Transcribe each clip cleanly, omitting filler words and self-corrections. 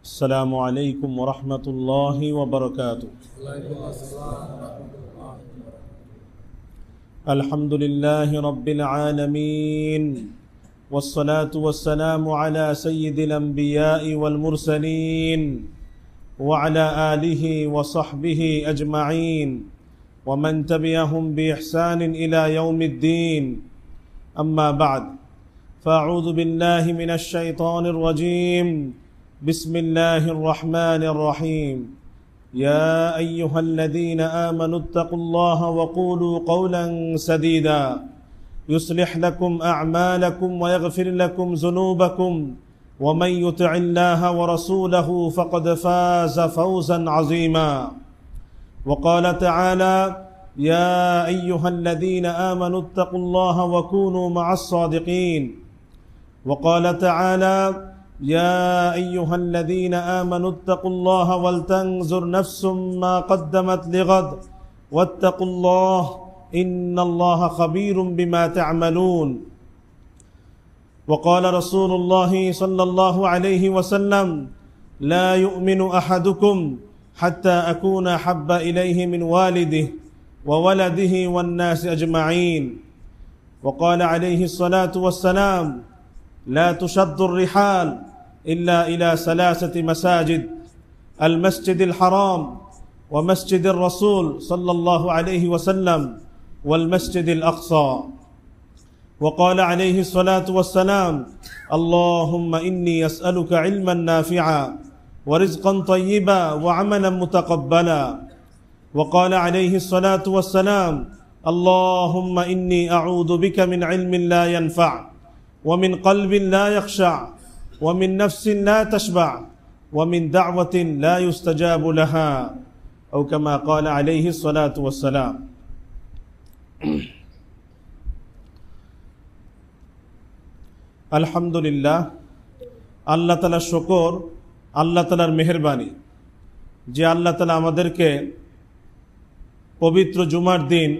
السلام عليكم ورحمة الله وبركاته. الحمد لله رب العالمين، والصلاة والسلام على سيد الأنبياء والمرسلين وعلى آله وصحبه أجمعين ومن تبعهم بإحسان إلى يوم الدين. أما بعد، فأعوذ بالله من الشيطان الرجيم. بسم الله الرحمن الرحيم. يا أيها الذين آمنوا اتقوا الله وقولوا قولا سديدا يصلح لكم أعمالكم ويغفر لكم ذنوبكم ومن يطع الله ورسوله فقد فاز فوزا عظيما. وقال تعالى: يا أيها الذين آمنوا اتقوا الله وكونوا مع الصادقين. وقال تعالى: يا أيها الذين آمنوا اتقوا الله ولتنظر نفس ما قدمت لغد واتقوا الله إن الله خبير بما تعملون. وقال رسول الله صلى الله عليه وسلم: لا يؤمن أحدكم حتى أكون أحب إليه من والده وولده والناس أجمعين. وقال عليه الصلاة والسلام: لا تشد الرحال إلا إلى ثلاثة مساجد: المسجد الحرام ومسجد الرسول صلى الله عليه وسلم والمسجد الأقصى. وقال عليه الصلاة والسلام: اللهم إني أسألك علما نافعا ورزقا طيبا وعملا متقبلا. وقال عليه الصلاة والسلام: اللهم إني أعوذ بك من علم لا ينفع ومن قلب لا يخشع ومن نفس لا تشبع ومن دعوة لا يستجاب لها، أو كما قال عليه الصلاة والسلام. আলহামদুলিল্লাহ, আল্লাহ তাআলার শুকর, আল্লাহ তাআলার মেহেরবানি যে আল্লাহ তাআলা আমাদেরকে পবিত্র জুমার দিন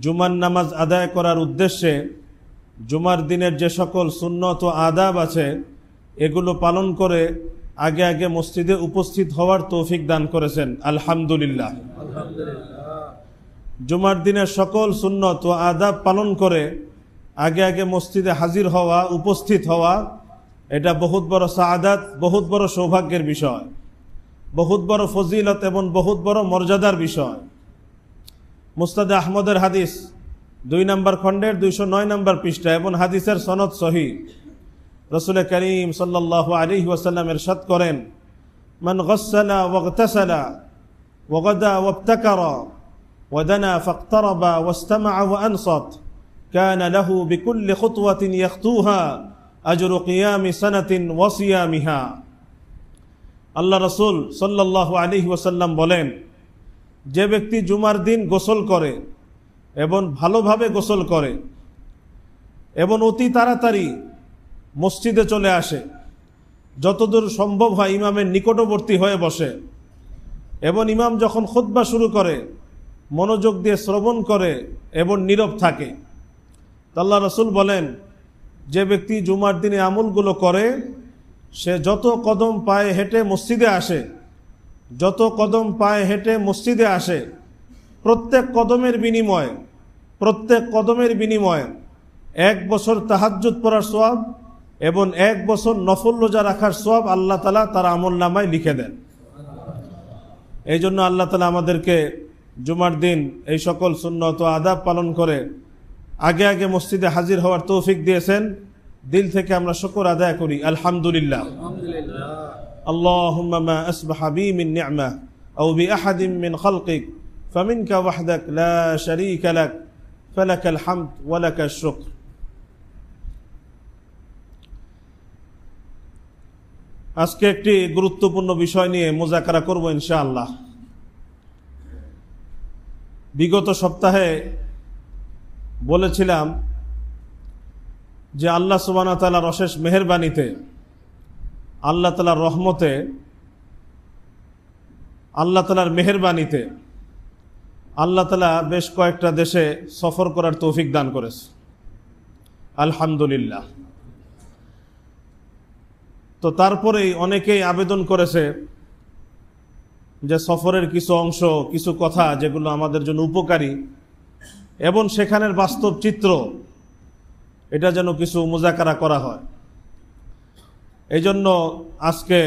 জুমার নামাজ আদায় করার উদ্দেশ্যে জুমার দিনের যে সকল সুন্নত ও আদাব আছে এগুলো পালন করে আগে আগে মসজিদে উপস্থিত হওয়ার তৌফিক দান করেছেন। আলহামদুলিল্লাহ। জুমার দিনের সকল সুন্নত ও আদাব পালন করে আগে আগে মসজিদে হাজির হওয়া, উপস্থিত হওয়া, এটা বহুত বড় সাআদাত, বহুত বড় সৌভাগ্যের বিষয়, বহুত বড় ফজিলত এবং বহুত বড় মর্যাদার বিষয়। মুসনাদে আহমদের হাদিস 2 নম্বর খণ্ডের 209 নম্বর পৃষ্ঠা এবং হাদিসের সনদ সহিহ। রাসূল করিম সাল্লাল্লাহু আলাইহি ওয়াসাল্লাম ইরশাদ করেন: মান গাসসালা ওয়াগতাসালা ওয়াগাদা ওয়াবতাকারা ওয়াদানা ফাকতারাবা ওয়াস্তামাআ ওয়ানসাত কানা লাহু বিকুল্লি খুতওয়াতিন ইয়াখতুহা আজরু কিয়ামি সানাতিন ওয়া সিয়ামিহা। আল্লাহ রাসূল সাল্লাল্লাহু আলাইহি ওয়াসাল্লাম বলেন, যে ব্যক্তি জুমার দিন গোসল করে এবং ভালোভাবে গোসল করে এবং অতি তাড়াতাড়ি মসজিদে চলে আসে, যতদূর সম্ভব হয় ইমামের নিকটবর্তী হয়ে বসে এবং ইমাম যখন খুতবা শুরু করে মনোযোগ দিয়ে শ্রবণ করে এবং নীরব থাকে, আল্লাহ রাসূল বলেন, যে ব্যক্তি জুমার দিনে আমলগুলো করে সে যত কদম পায়ে হেঁটে মসজিদে আসে, যত কদম পায়ে হেঁটে মসজিদে আসে, প্রত্যেক কদমের বিনিময়ে 1 বছর তাহাজ্জুদ পড়ার সওয়াব এবং 1 বছর নফল রোজা রাখার সওয়াব আল্লাহ তাআলা তার আমলনামায় লিখে দেন। এই জন্য আল্লাহ তাআলা আমাদেরকে জুমার দিন এই সকল সুন্নত ও আদাব পালন করে আগে আগে মসজিদে হাজির হওয়ার তৌফিক দিয়েছেন। দিল থেকে আমরা শুকর আদায় করি। আলহামদুলিল্লাহ। আল্লাহুম্মা মা আসবাহা বি মিন নি'মাহ আও বি আহাদিন মিন খালকিক ফামিনকা ওয়াহদাক লা শারীকা লাক ফালাকাল হামদ ওয়া লাকাশ শুকর। আজকে একটি গুরুত্বপূর্ণ বিষয় নিয়ে মুযাকারা করব ইনশাআল্লাহ। বিগত সপ্তাহে বলেছিলাম যে আল্লাহ সুবহানাহু ওয়া তাআলার অশেষ মেহেরবানিতে, আল্লাহ তাআলার রহমতে, আল্লাহ তাআলার মেহেরবানিতে আল্লাহ তাআলা বেশ কয়েকটা দেশে সফর করার তৌফিক দান করেছে। আলহামদুলিল্লাহ। তো তারপরেই অনেকেই আবেদন করেছে যে সফরের কিছু অংশ, কিছু কথা যেগুলো আমাদের জন্য উপকারী এবং সেখানের বাস্তব চিত্র, এটা যেন কিছু মুজাকারা করা হয়। এই জন্য আজকে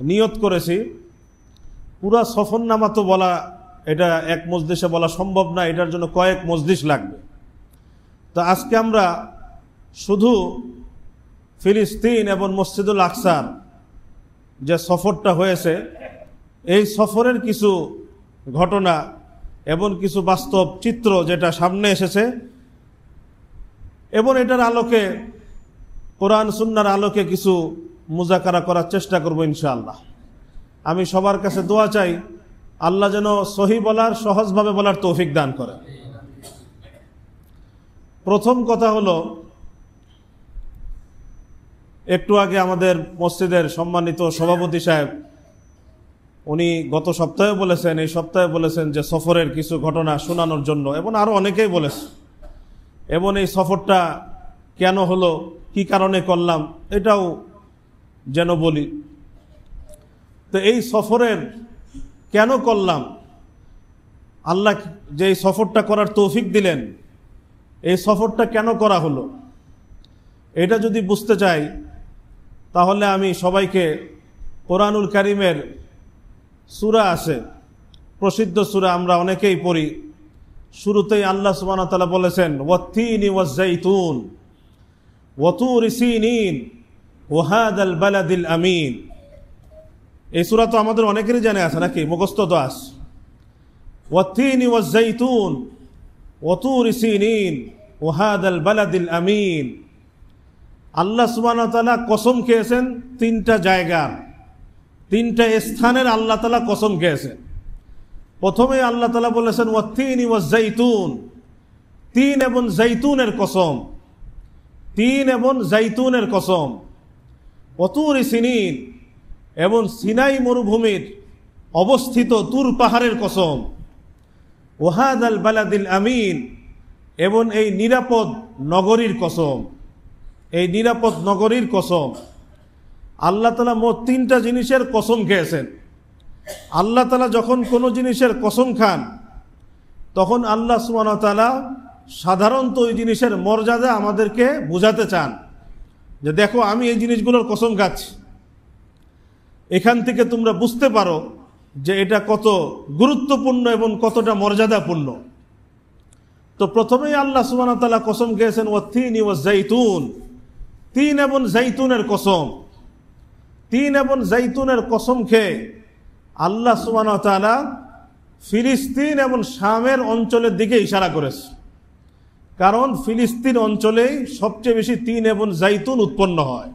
নিয়ত করেছি, পুরা সফরনামা তো বলা, এটা এক মজলিসে বলা সম্ভব না, এটার জন্য কয়েক মজলিস লাগবে। তো আজকে আমরা শুধু ফিলিস্তিন এবং মসজিদুল আকসার যে সফরটা হয়েছে, এই সফরের কিছু ঘটনা এবং কিছু বাস্তব চিত্র যেটা সামনে এসেছে, এবং এটার আলোকে, কোরআন সুন্নাহর আলোকে কিছু মুজাকারা করার চেষ্টা করব ইনশাআল্লাহ। আমি সবার কাছে দোয়া চাই, আল্লাহ যেন সহি বলার, সহজভাবে বলার তৌফিক দান করে। প্রথম কথা হলো, একটু আগে আমাদের মসজিদের সম্মানিত সভাপতি সাহেব, উনি গত সপ্তাহে বলেছেন, এই সপ্তাহে বলেছেন যে সফরের কিছু ঘটনা শোনানোর জন্য, এবং আরো অনেকেই বলেছে। এবং এই সফরটা কেন হলো, কি কারণে করলাম, এটাও যেন বলি। তো এই সফরের কেন করলাম, আল্লাহ যে এই সফরটা করার তৌফিক দিলেন, এই সফরটা কেন করা হলো, এটা যদি বুঝতে চাই, তাহলে আমি সবাইকে কোরআনুল কারীমের সূরা আছে, প্রসিদ্ধ সূরা, আমরা অনেকেই পড়ি। শুরুতেই আল্লাহ সুবহানাহু ওয়া তাআলা বলেছেন, ওয়াত-তিনি ওয়াজ-যাইতুন ওয়া তুরি সিনিন ওয়া হাদাল বালাদিল আমিন। এই সূরা তো আমাদের অনেকেরই জানা আছে নাকি, মুখস্থ তো আছে। ওয়াত-তিনি ওয়াজ-যাইতুন ওয়া তুরি সিনিন ওয়া হাদাল বালাদিল আমিন। আল্লাহ সুবহানাহু ওয়া তাআলা কসম খেয়েছেন তিনটা জায়গার, তিনটা স্থানের আল্লাহ তাআলা কসম খেয়েছেন। প্রথমে আল্লাহ তাআলা বলেছেন ওয়াত-তিনি ওয়াজ-যাইতুন, তিন এবং জাইতুনের কসম, তিন এবং জাইতুনের কসম। ওয়া তুরি সিনিন, এবং সিনাই মরুভূমির অবস্থিত তুর পাহাড়ের কসম। ওয়া হাদাল বালাদিল আমিন, এবং এই নিরাপদ নগরীর কসম, এই নিরাপদ নগরীর কসম। আল্লাহ তাআলা মোট তিনটা জিনিসের কসম খেয়েছেন। আল্লাহ তাআলা যখন কোনো জিনিসের কসম খান, তখন আল্লাহ সুবহানাহু ওয়া তাআলা সাধারণত ওই জিনিসের মর্যাদা আমাদেরকে বুঝাতে চান, যে দেখো আমি এই জিনিসগুলোর কসম খাচ্ছি, এখান থেকে তোমরা বুঝতে পারো যে এটা কত গুরুত্বপূর্ণ এবং কতটা মর্যাদাপূর্ণ। তো প্রথমেই আল্লাহ সুবহানাহু ওয়া তাআলা কসম খেয়েছেন ওয়াত-তিনি ওয়াজ-যাইতুন, তিন এবং জাইতুনের কসম। তিন এবং জাইতুনের কসম খেয়ে আল্লাহ সুবহানাহু ওয়া তাআলা ফিলিস্তিন এবং শামের অঞ্চলের দিকে ইশারা করেছে, কারণ ফিলিস্তিন অঞ্চলেই সবচেয়ে বেশি তিন এবং জাইতুন উৎপন্ন হয়।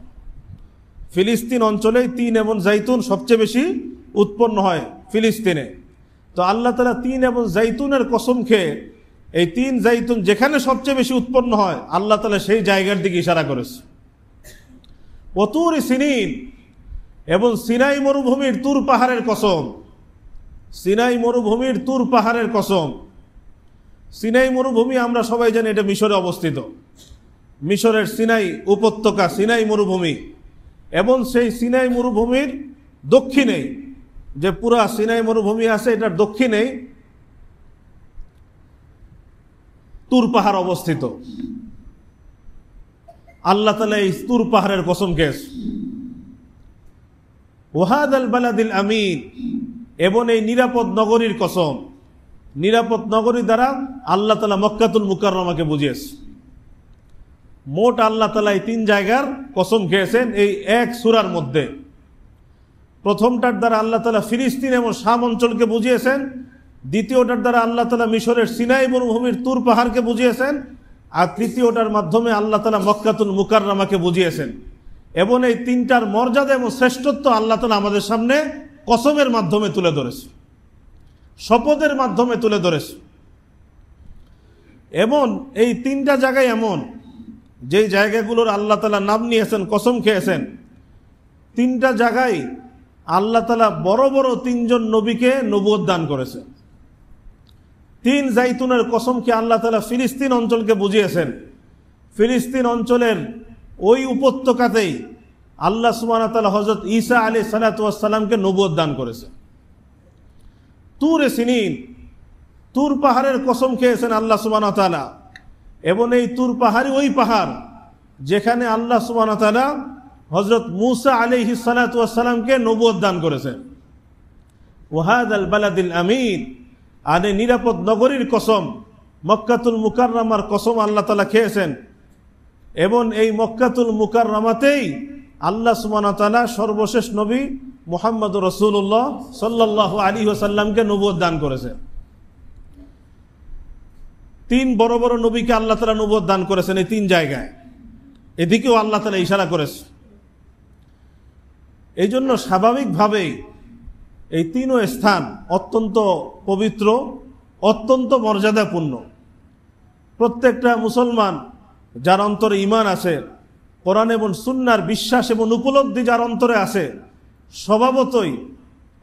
ফিলিস্তিন অঞ্চলেই তিন এবং জাইতুন সবচেয়ে বেশি উৎপন্ন হয় ফিলিস্তিনে। তো আল্লাহ তাআলা তিন এবং জাইতুনের কসম খেয়ে এই তিন জাইতুন যেখানে সবচেয়ে বেশি উৎপন্ন হয়, আল্লাহ তাআলা সেই জায়গার দিকে ইশারা করেছে। ওয়া তুরি সিনিন, এবং সিনাই মরুভূমির তুর পাহাড়ের কসম, সিনাই মরুভূমির তুর পাহাড়ের কসম। সিনাই মরুভূমি আমরা সবাই জানি এটা মিশরে অবস্থিত, মিশরের সিনাই উপত্যকা, সিনাই মরুভূমি। এবং সেই সিনাই মরুভূমির দক্ষিণে, যে পুরা সিনাই মরুভূমি আছে, এটার দক্ষিণেই তুর পাহাড় অবস্থিত। আল্লাহ তাআলা এই তুর পাহাড়ের কসম খেয়েছে। ওয়া হাদাল বালাদিল আমিন, এবং এই নিরাপদ নগরীর কসম। নিরাপদ নগরী দ্বারা আল্লাহ তাআলা মক্কাতুল মুকাররমাকে বুঝিয়েছে। মোট আল্লাহ তাআলা এই তিন জায়গার কসম খেয়েছেন এই এক সূরার মধ্যে। প্রথমটার দ্বারা আল্লাহ তাআলা ফিলিস্তিন এবং শাম অঞ্চলকে বুঝিয়েছেন, দ্বিতীয়টার দ্বারা আল্লাহ তাআলা মিশরের সিনাই মরুভূমির তুর পাহাড়কে বুঝিয়েছেন, আর তৃতীয়টার মাধ্যমে আল্লাহ তাআলা মক্কাতুল মুকাররমাকে বুঝিয়েছেন। এবং এই তিনটার মর্যাদা এবং শ্রেষ্ঠত্ব আল্লাহ তাআলা আমাদের সামনে কসমের মাধ্যমে তুলে ধরেছে, শপথের মাধ্যমে তুলে ধরেছে। এবং এই তিনটা জায়গায় এমন, যেই জায়গাগুলোর আল্লাহ তাআলা নাম নিয়েছেন, কসম খেয়েছেন, তিনটা জায়গায় আল্লাহ তাআলা বড় বড় তিনজন নবীকে নবুয়ত দান করেছে। তিন জাইতুনের কসমকে আল্লাহ তাআলা ফিলিস্তিন অঞ্চলকে বুঝিয়েছেন। ফিলিস্তিন অঞ্চলের ওই উপত্যকাতেই আল্লাহ সুবহানাহু ওয়া তাআলা হযরত ঈসা আলাইহিস সালাতু ওয়াস সালামকে নবুয়ত দান করেছেন। তুরে সিনিন, তুর পাহাড়ের কসম খেয়েছেন আল্লাহ সুবহানাহু ওয়া তাআলা, এবং এই তুর পাহাড়ই ওই পাহাড় যেখানে আল্লাহ সুবহানাহু ওয়া তাআলা হযরত মূসা আলাইহিস সালাতু ওয়াস সালামকে নবুয়ত দান করেছেন। ওয়া হাযাল বালাদিল আমিন, আর এই নিরাপদ নগরীর কসম, মক্কাতুল মুকাররমার কসম আল্লাহ তাআলা খেয়েছেন, এবং এই মক্কাতুল মুকাররমাতেই আল্লাহ সুবহানাহু ওয়া তাআলা সর্বশেষ নবী মুহাম্মদুর রাসূলুল্লাহ সাল্লাল্লাহু আলাইহি ওয়াসাল্লামকে নবুয়ত দান করেছেন। তিন বড় বড় নবীকে আল্লাহ তাআলা নবুয়ত দান করেছেন এই তিন জায়গায়, এদিকেও আল্লাহ তাআলা ইশারা করেছে। এই জন্য স্বাভাবিকভাবেই এই তিনও স্থান অত্যন্ত পবিত্র, অত্যন্ত মর্যাদাপূর্ণ। প্রত্যেকটা মুসলমান যার অন্তরে ঈমান আছে, কোরআন এবং সুন্নাহর বিশ্বাস এবং উপলব্ধি যার অন্তরে আছে, স্বভাবতই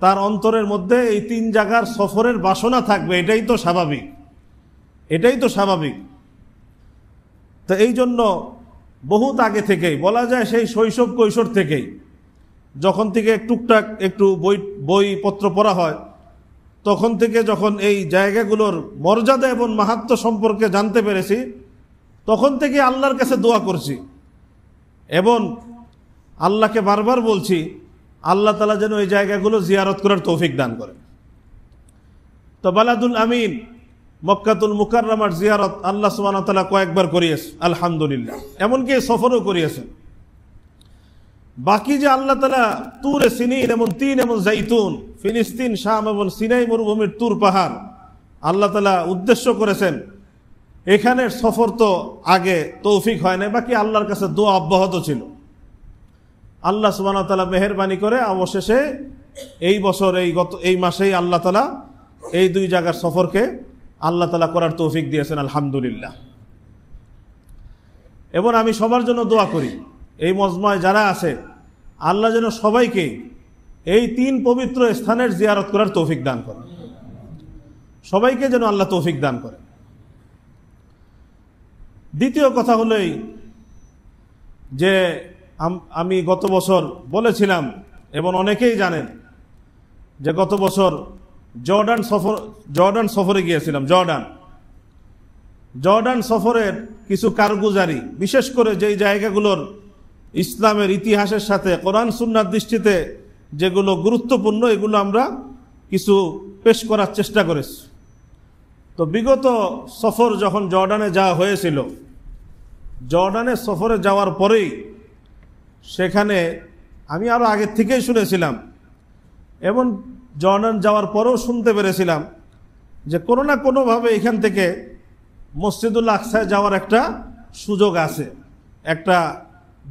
তার অন্তরের মধ্যে এই তিন জায়গার সফরের বাসনা থাকবে। এটাই তো স্বাভাবিক, এটাই তো স্বাভাবিক। তো এই জন্য বহুত আগে থেকেই বলা যায়, সেই শৈশব কৈশোর থেকেই, যখন থেকে টুকটাক একটু বইপত্র পড়া হয়, তখন থেকে যখন এই জায়গাগুলোর মর্যাদা এবং মাহাত্ম্য সম্পর্কে জানতে পেরেছি, তখন থেকে আল্লাহর কাছে দোয়া করছি এবং আল্লাহকে বারবার বলছি আল্লাহ তাআলা যেন এই জায়গাগুলো জিয়ারত করার তৌফিক দান করেন। তো বালাদুল আমিন মক্কাতুল মুকাররমার জিয়ারত আল্লাহ সুবহানাহু ওয়া তাআলা কয়েকবার করিয়েছে, আলহামদুলিল্লাহ, এমনকি সফরও করিয়েছেন। বাকি যে আল্লাহ তাআলা তুরে সিনিন এবং তিন এবং জাইতুন, ফিলিস্তিন, শাম এবং সিনাই মরুভূমির তুর পাহাড় আল্লাহ তাআলা উদ্দেশ্য করেছেন, এখানের সফর তো আগে তৌফিক হয় না, বাকি আল্লাহর কাছে দোয়া অব্যাহত ছিল। আল্লাহ সুবহানাহু ওয়া তাআলা মেহেরবানি করে অবশেষে এই বছর এই মাসেই আল্লাহ তাআলা এই দুই জায়গার সফরকে আল্লাহ তাআলা করার তৌফিক দিয়েছেন, আলহামদুলিল্লাহ। এবং আমি সবার জন্য দোয়া করি, এই মজমায় যারা আছে, আল্লাহ যেন সবাইকে এই তিন পবিত্র স্থানের জিয়ারত করার তৌফিক দান করেন, সবাইকে যেন আল্লাহ তৌফিক দান করেন। দ্বিতীয় কথা হলোই যে আমি গত বছর বলেছিলাম, এবং অনেকেই জানেন যে গত বছর জর্ডান সফরে গিয়েছিলাম। জর্ডান সফরের কিছু কারগুজারি, বিশেষ করে যেই জায়গাগুলোর ইসলামের ইতিহাসের সাথে কোরআন সুন্নাহর দৃষ্টিতে যেগুলো গুরুত্বপূর্ণ, এগুলো আমরা কিছু পেশ করার চেষ্টা করেছি। তো বিগত সফর যখন জর্ডানে যাওয়া হয়েছিল, জর্ডানের সফরে যাওয়ার পরেই সেখানে আমি আরও আগের থেকেই শুনেছিলাম, এবং জর্ডান যাওয়ার পরেও শুনতে পেরেছিলাম যে কোনো না কোনোভাবে এখান থেকে মসজিদুল আকসায় যাওয়ার একটা সুযোগ আছে।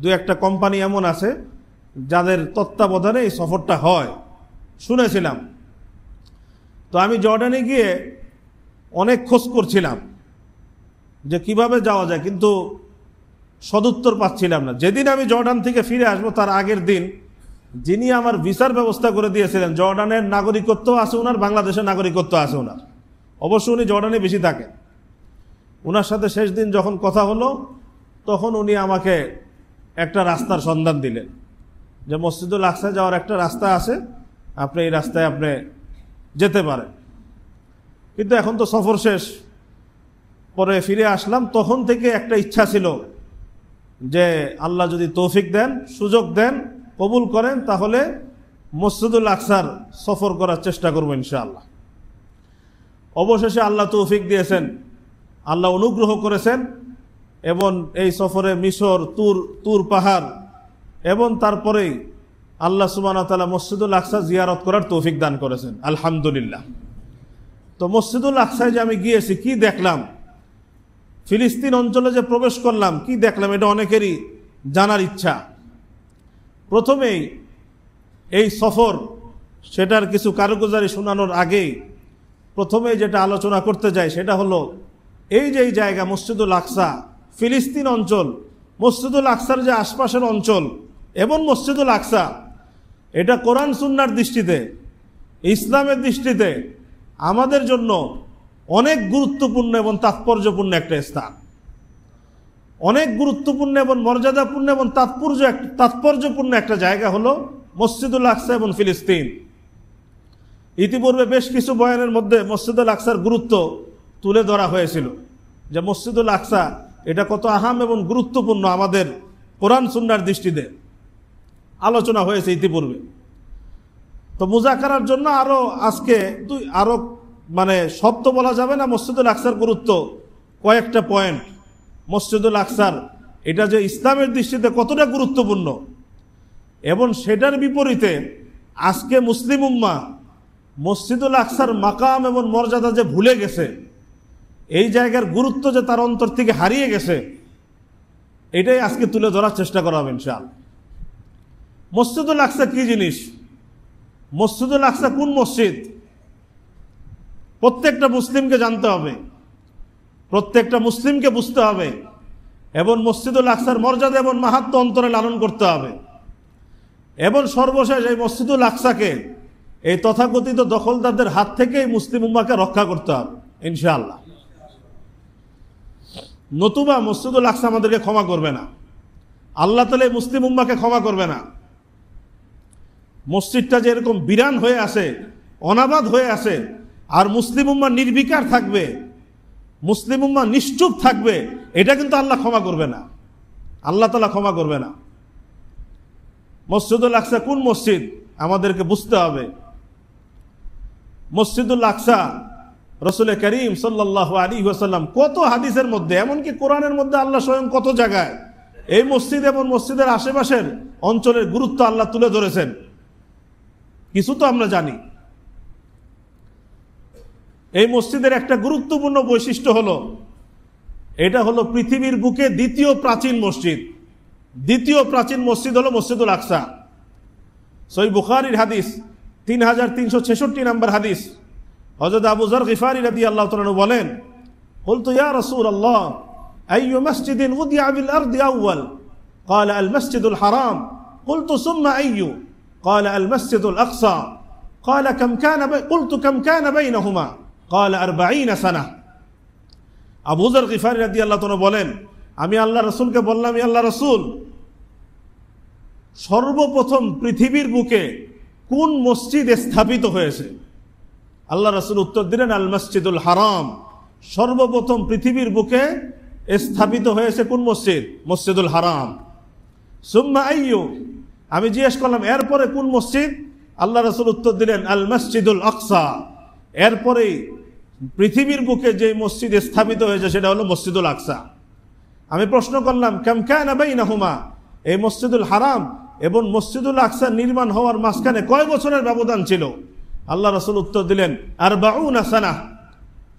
দু একটা কোম্পানি এমন আছে যাদের তত্ত্বাবধানে এই সফরটা হয়, শুনেছিলাম। তো আমি জর্ডানে গিয়ে অনেক খোঁজ করছিলাম যে কিভাবে যাওয়া যায়, কিন্তু সদুত্তর পাচ্ছিলাম না। যেদিন আমি জর্ডান থেকে ফিরে আসবো তার আগের দিন যিনি আমার ভিসার ব্যবস্থা করে দিয়েছিলেন, জর্ডানের নাগরিকত্ব আছে ওনার, বাংলাদেশের নাগরিকত্ব আছে ওনার, অবশ্য উনি জর্ডানে বেশি থাকেন। ওনার সাথে শেষ দিন যখন কথা হলো, তখন উনি আমাকে একটা রাস্তার সন্ধান দিলেন যে মসজিদুল আকসায় যাওয়ার একটা রাস্তা আছে, আপনি এই রাস্তায় আপনি যেতে পারেন। কিন্তু এখন তো সফর শেষ, পরে ফিরে আসলাম। তখন থেকে একটা ইচ্ছা ছিল যে আল্লাহ যদি তৌফিক দেন, সুযোগ দেন, কবুল করেন, তাহলে মসজিদুল আকসার সফর করার চেষ্টা করব ইনশাআল্লাহ। অবশেষে আল্লাহ তৌফিক দিয়েছেন, আল্লাহ অনুগ্রহ করেছেন, এবং এই সফরে মিশর, তুর পাহাড়, এবং তারপরেই আল্লাহ সুবহানাহু ওয়া তাআলা মসজিদুল আকসা জিয়ারত করার তৌফিক দান করেছেন, আলহামদুলিল্লাহ। তো মসজিদুল আকসায় যে আমি গিয়েছি, কি দেখলাম, ফিলিস্তিন অঞ্চলে যে প্রবেশ করলাম, কি দেখলাম, এটা অনেকেরই জানার ইচ্ছা। প্রথমেই এই সফর, সেটার কিছু কারগুজারি শোনানোর আগেই প্রথমেই যেটা আলোচনা করতে যাই সেটা হলো এই যে এই জায়গা মসজিদুল আকসা, ফিলিস্তিন অঞ্চল, মসজিদুল আকসার যে আশপাশের অঞ্চল এবং মসজিদুল আকসা, এটা কোরআন সুন্নাহর দৃষ্টিতে, ইসলামের দৃষ্টিতে আমাদের জন্য অনেক গুরুত্বপূর্ণ এবং তাৎপর্যপূর্ণ একটা স্থান, অনেক গুরুত্বপূর্ণ এবং মর্যাদাপূর্ণ এবং তাৎপর্যপূর্ণ একটা জায়গা হলো মসজিদুল আকসা এবং ফিলিস্তিন। ইতিপূর্বে বেশ কিছু বয়ানের মধ্যে মসজিদুল আকসার গুরুত্ব তুলে ধরা হয়েছিল, যে মসজিদুল আকসা এটা কত আহাম এবং গুরুত্বপূর্ণ আমাদের কোরআন সুন্নাহর দৃষ্টিতে আলোচনা হয়েছে ইতিপূর্বে। তো মুজাকারার জন্য আজকে সব তো বলা যাবে না মসজিদুল আকসার গুরুত্ব, কয়েকটা পয়েন্ট মসজিদুল আকসার এটা যে ইসলামের দৃষ্টিতে কতটা গুরুত্বপূর্ণ, এবং সেটার বিপরীতে আজকে মুসলিম উম্মাহ মসজিদুল আকসার মাকাম এবং মর্যাদা যে ভুলে গেছে, এই জায়গার গুরুত্ব যে তার অন্তর থেকে হারিয়ে গেছে, এটাই আজকে তুলে ধরার চেষ্টা করা হবে ইনশাআল্লাহ। মসজিদুল আকসা কি জিনিস, মসজিদুল আকসা কোন মসজিদ, প্রত্যেকটা মুসলিমকে জানতে হবে, প্রত্যেকটা মুসলিমকে বুঝতে হবে, এবং মসজিদুল আকসার মর্যাদা এবং মাহাত্ম্য অন্তরে লালন করতে হবে। এবং সর্বশেষ এই মসজিদুল আকসাকে এই তথাকথিত দখলদারদের হাত থেকে মুসলিম উম্মাহকে রক্ষা করতে হবে ইনশাআল্লাহ। নতুবা মসজিদুল আকসা আমাদেরকে ক্ষমা করবে না, আল্লাহ তাআলা এই মুসলিম উম্মাহকে ক্ষমা করবে না। মসজিদটা যে এরকম বিরান হয়ে আছে, অনাবাদ হয়ে আছে, আর মুসলিম উম্মাহ নির্বিকার থাকবে, মুসলিম উম্মাহ নিশ্চুপ থাকবে, এটা কিন্তু আল্লাহ ক্ষমা করবে না, আল্লাহ তাআলা ক্ষমা করবে না। মসজিদুল আকসা কোন মসজিদ আমাদেরকে বুঝতে হবে। মসজিদুল আকসা রাসূল করিম সাল্লাল্লাহু আলাইহি ওয়াসাল্লাম কত হাদিসের মধ্যে, এমনকি কোরআনের মধ্যে আল্লাহ স্বয়ং কত জায়গায় এই মসজিদ এবং মসজিদের আশেপাশের অঞ্চলের গুরুত্ব আল্লাহ তুলে ধরেছেন, কিছু তো আমরা জানি। এই মসজিদের একটা গুরুত্বপূর্ণ বৈশিষ্ট্য হলো, এটা হলো পৃথিবীর বুকে দ্বিতীয় প্রাচীন মসজিদ। দ্বিতীয় প্রাচীন মসজিদ হলো মসজিদুল আকসা। সহিহ বুখারীর হাদিস 3366 নম্বর হাদিস, হযরত আবু যর গিফারী রাদিয়াল্লাহু তাআলা বলেন, قلت يا رسول الله أي مسجد وضع بالأرض أول؟ قال المسجد الحرام. قلت ثم أي؟ قال المسجد الأقصى. قال قلت كم كان بينهما؟ قال 40 سنة. আবু যর গিফারী রাদিয়াল্লাহু তাআলা বলেন, আমি আল্লাহ রাসূলকে বললাম, ইয়া আল্লাহ রাসূল, সর্বপ্রথম পৃথিবীর বুকে কোন মসজিদ স্থাপিত হয়েছে? আল্লাহ রাসূল উত্তর দিলেন, আল মসজিদুল হারাম। সর্বপ্রথম পৃথিবীর বুকে স্থাপিত হয়েছে কোন মসজিদ? মসজিদুল হারাম। সুম্মা আইয়ু? আমি জিজ্ঞেস করলাম এরপরে কোন মসজিদ? আল্লাহ রাসূল উত্তর দিলেন, আল মসজিদুল আকসা। এরপরে পৃথিবীর বুকে যে মসজিদ স্থাপিত হয়েছে সেটা হলো মসজিদুল আকসা। আমি প্রশ্ন করলাম, কাম কানা বাইনাহুমা? এই মসজিদুল হারাম এবং মসজিদুল আকসা নির্মাণ হওয়ার মাঝখানে কয় বছরের ব্যবধান ছিল? আল্লাহ রাসূল উত্তর দিলেন, 40 সানা।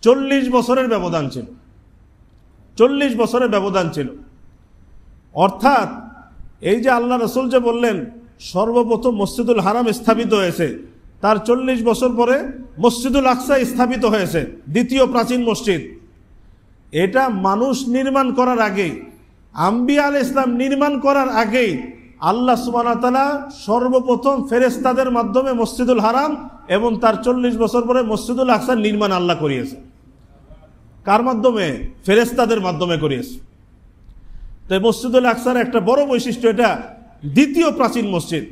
40 বছরের ব্যবধান ছিল। 40 বছরের ব্যবধান ছিল। অর্থাৎ এই যে আল্লাহ রাসূল যে বললেন সর্বপ্রথম মসজিদুল হারাম স্থাপিত হয়েছে, তার 40 বছর পরে মসজিদুল আকসা স্থাপিত হয়েছে, দ্বিতীয় প্রাচীন মসজিদ। এটা মানুষ নির্মাণ করার আগেই, আম্বিয়া আলাইহিস সালাম নির্মাণ করার আগেই আল্লাহ সুবহানাহু ওয়া তাআলা সর্বপ্রথম ফেরেশতাদের মাধ্যমে মসজিদুল হারাম এবং তার 40 বছর পরে মসজিদুল আকসার নির্মাণ আল্লাহ করিয়েছে। কার মাধ্যমে? ফেরেশতাদের মাধ্যমে করিয়েছে। তো মসজিদুল আকসার একটা বড় বৈশিষ্ট্য, এটা দ্বিতীয় প্রাচীন মসজিদ।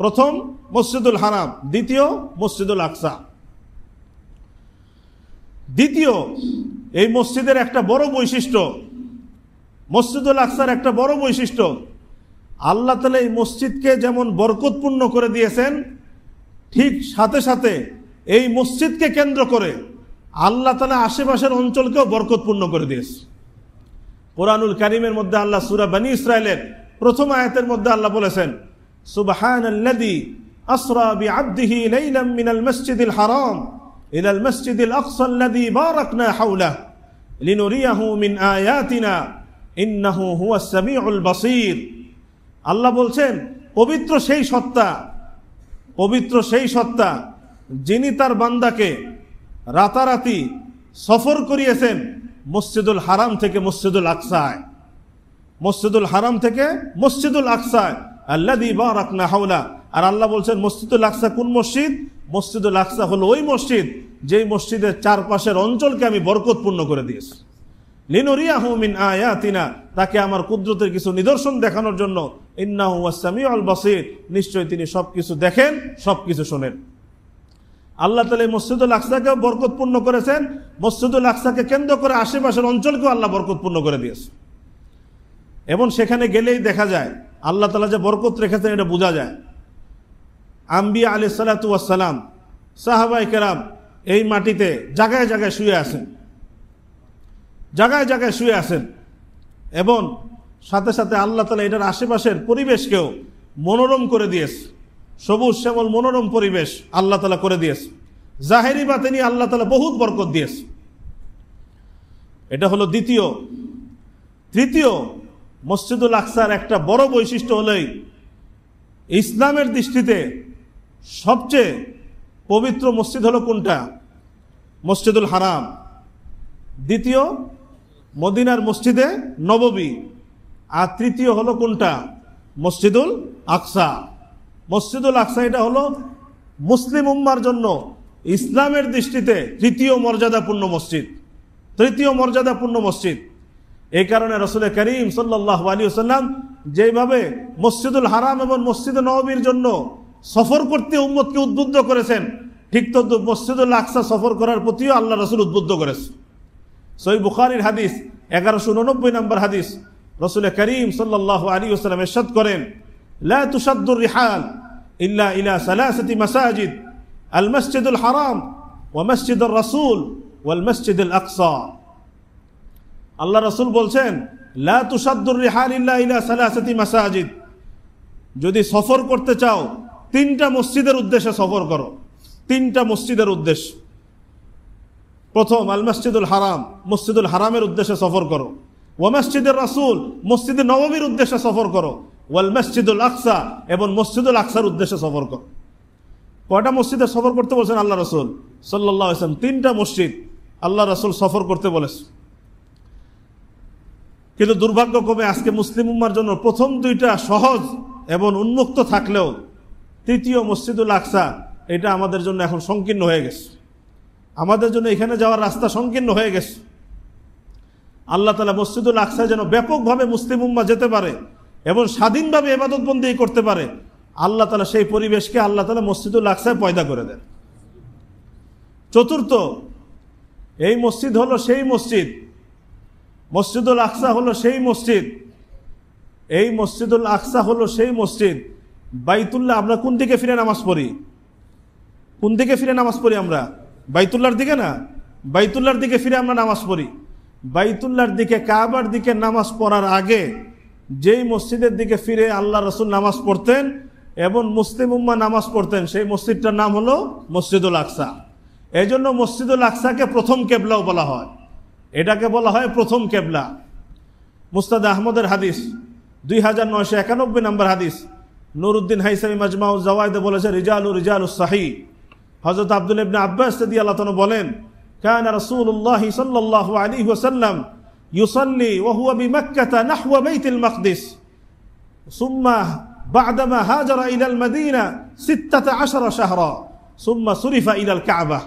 প্রথম মসজিদুল হারাম, দ্বিতীয় মসজিদুল আকসা। দ্বিতীয়, এই মসজিদের একটা বড় বৈশিষ্ট্য, মসজিদুল আকসার একটা বড় বৈশিষ্ট্য, আল্লাহ তাআলা এই মসজিদকে যেমন বরকতপূর্ণ করে দিয়েছেন, ঠিক সাথে সাথে এই মসজিদকে কেন্দ্র করে আল্লাহ তাআলা আশেপাশের অঞ্চলকেও বরকতপূর্ণ করে দিয়েছে। কোরআনুল কারীমের মধ্যে আল্লাহ সূরা বনী ইসরাইলের প্রথম আয়াতের মধ্যে আল্লাহ বলেছেন, সুবহানাল্লাযী আসরা বিআবদিহি লাইলাম মিনাল মাসজিদিল হারাম ইলাল মাসজিদিল আকসাল্লাযী বারাকনা হাওলাহু লিনুরিয়াহু মিন আয়াতিনা ইন্নাহু হুয়াস সামিউল বাসীর। আল্লাহ বলছেন, পবিত্র সেই সত্তা, পবিত্র সেই সত্তা যিনি তার বান্দাকে রাতারাতি সফর করিয়েছেন মসজিদুল হারাম থেকে মসজিদুল আকসায়, মসজিদুল হারাম থেকে মসজিদুল আকসায়, আল্লাযী বারাকনা হাওলা। আর আল্লাহ বলছেন মসজিদুল আকসা কোন মসজিদ? মসজিদুল আকসা হলো ওই মসজিদ যেই মসজিদের চারপাশের অঞ্চলকে আমি বরকতপূর্ণ করে দিয়েছি। লিনুরিয়াহু মিন আয়াতিনা, তাকে আমার কুদরতের কিছু নিদর্শন দেখানোর জন্য। ইন্নাহু ওয়াস সামিউল বাসীর, নিশ্চয় তিনি সবকিছু দেখেন, সবকিছু শোনেন। আল্লাহ তাআলা মসজিদুল আকসাকে বরকতপূর্ণ করেছেন, মসজিদুল আকসাকে কেন্দ্র করে আশেপাশের অঞ্চলকেও আল্লাহ বরকতপূর্ণ করে দিয়েছে। এবং সেখানে গেলেই দেখা যায় আল্লাহ তাআলা যে বরকত রেখেছেন এটা বোঝা যায়। আম্বিয়া আলাইহিস সালাতু ওয়াস সালাম, সাহাবায়ে কেরাম এই মাটিতে জায়গায় জায়গায় শুয়ে আছেন, জায়গায় জায়গায় শুয়ে আছেন, এবং সাথে সাথে আল্লাহ তাআলা এটার আশেপাশের পরিবেশকেও মনোরম করে দিয়েছে। সবুজ শ্যামল মনোরম পরিবেশ আল্লাহ তাআলা করে দিয়েছে। জাহেরি বাতিনি আল্লাহ তাআলা বহুত বরকত দিয়েছে। এটা হলো দ্বিতীয়। তৃতীয়, মসজিদুল আকসার একটা বড় বৈশিষ্ট্য হলেই ইসলামের দৃষ্টিতে সবচেয়ে পবিত্র মসজিদ হলো কোনটা? মসজিদুল হারাম। দ্বিতীয় মদিনার মসজিদে নববী, আর তৃতীয় হলো কোনটা? মসজিদুল আকসা। মসজিদুল আকসা এটা হলো মুসলিম উম্মার জন্য ইসলামের দৃষ্টিতে তৃতীয় মর্যাদাপূর্ণ মসজিদ, তৃতীয় মর্যাদাপূর্ণ মসজিদ। এই কারণে রাসূল করিম সাল্লাল্লাহু আলাইহি ওয়াসাল্লাম যেভাবে মসজিদুল হারাম এবং মসজিদে নববীর জন্য সফর করতে উম্মতকে উদ্বুদ্ধ করেছেন, ঠিক তদ্রুপ মসজিদুল আকসা সফর করার প্রতিও আল্লাহ রাসূল উদ্বুদ্ধ করেছেন। সহিহ বুখারীর হাদিস 1189 নম্বর হাদিস, রাসূল করিম সাল্লাল্লাহু আলাইহি ওয়াসাল্লাম ইরশাদ করেন, লা তুশাদ্দুর রিহাল ইল্লা ইলা সালাসাতি মাসাজিদ, আল মসজিদুল হারাম ওয়া মসজিদুর রাসূল ওয়াল মসজিদুল আকসা। আল্লাহ রাসূল বলছেন, লা তুশাদ্দুর রিহাল ইল্লা ইলা সালাসাতি মাসাজিদ, যদি সফর করতে চাও তিনটা মসজিদের উদ্দেশ্যে সফর করো, তিনটা মসজিদের উদ্দেশ্য। প্রথম আল মসজিদুল হারাম, মসজিদুল হারামের উদ্দেশ্যে সফর করো। ওয়া মসজিদুর রাসূল, মসজিদে নববীর উদ্দেশ্যে সফর করো। ওয়াল মসজিদুল আকসা, এবং মসজিদুল আকসার উদ্দেশ্যে সফর করো। কয়টা মসজিদে সফর করতে বলছেন আল্লাহ রাসূল সাল্লাল্লাহু আলাইহি ওয়াসাল্লাম? তিনটা মসজিদ আল্লাহ রাসূল সফর করতে বলেছেন। কিন্তু দুর্ভাগ্যক্রমে আজকে মুসলিম উম্মার জন্য প্রথম দুইটা সহজ এবং উন্মুক্ত থাকলেও তৃতীয় মসজিদুল আকসা এটা আমাদের জন্য এখন সংকীর্ণ হয়ে গেছে। আমাদের জন্য এখানে যাওয়ার রাস্তা সংকীর্ণ হয়ে গেছে। আল্লাহ তাআলা মসজিদুল আকসায় যেন ব্যাপকভাবে মুসলিম উম্মাহ যেতে পারে এবং স্বাধীনভাবে ইবাদতবন্দি করতে পারে, আল্লাহ তাআলা সেই পরিবেশকে আল্লাহ তাআলা মসজিদুল আকসায় পয়দা করে দেন। চতুর্থ, এই মসজিদ হলো সেই মসজিদ, মসজিদুল আকসা হলো সেই মসজিদ, এই মসজিদুল আকসা হলো সেই মসজিদ। বাইতুল্লাহ আমরা কোন দিকে ফিরে নামাজ পড়ি? কোন দিকে ফিরে নামাজ পড়ি আমরা? বাইতুল্লাহর দিকে না, বাইতুল্লাহর দিকে ফিরে আমরা নামাজ পড়ি। বাইতুল্লাহর দিকে, কাবার দিকে নামাজ পড়ার আগে যেই মসজিদের দিকে ফিরে আল্লাহ রাসূল নামাজ পড়তেন এবং মুসলিম উম্মাহ নামাজ পড়তেন, সেই মসজিদটার নাম হলো মসজিদুল আকসা। এই জন্য মসজিদুল আকসাকে প্রথম কেবলাও বলা হয়, এটাকে বলা হয় প্রথম কেবলা। মুস্তাদ আহমদের হাদিস 2991 নম্বর হাদিস, নুরউদ্দিন হাইসামি মাজমাউ জাওয়ায়েদে বলেছে, রিজালুস সাহিহ। হযরত আব্দুল্লাহ ইবনে আব্বাস রাদিয়াল্লাহু তাআলা বলেন, কানা রাসূলুল্লাহ সাল্লাল্লাহু আলাইহি ওয়াসাল্লাম ইউসাল্লি ওয়া হুয়া বিমাক্কাহ নাহওয়া বাইতুল মাকদিস সুম্মা বা'দামা হাজারা ইলাল মাদিনা 16 শাহরা সুম্মা সুরিফা ইলাল কাবা।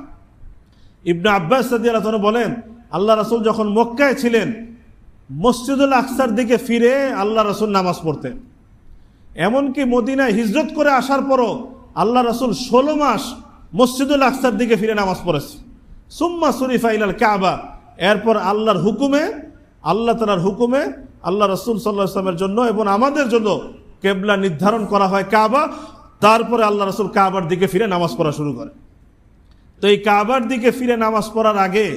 ইবনে আব্বাস রাদিয়াল্লাহু তাআলা বলেন, আল্লাহ রাসূল যখন মক্কায় ছিলেন মসজিদুল আকসার দিকে ফিরে আল্লাহ রাসূল নামাজ পড়তেন। এমনকি মদিনায় হিজরত করে আসার পরও আল্লাহ রাসূল 16 মাস মসজিদুল আকসার দিকে ফিরে নামাজ পড়েছে। সুম্মা সুরিফা ইলাল কাবা, এরপর আল্লাহর হুকুমে, আল্লাহ তাআলার হুকুমে আল্লাহ রাসূল সাল্লাল্লাহু আলাইহি ওয়াসাল্লামের জন্য এবং আমাদের জন্য কিবলা নির্ধারণ করা হয় কাবা। তারপরে আল্লাহ রাসূল কাবার দিকে ফিরে নামাজ পড়া শুরু করে। তো এই কাবার দিকে ফিরে নামাজ পড়ার আগে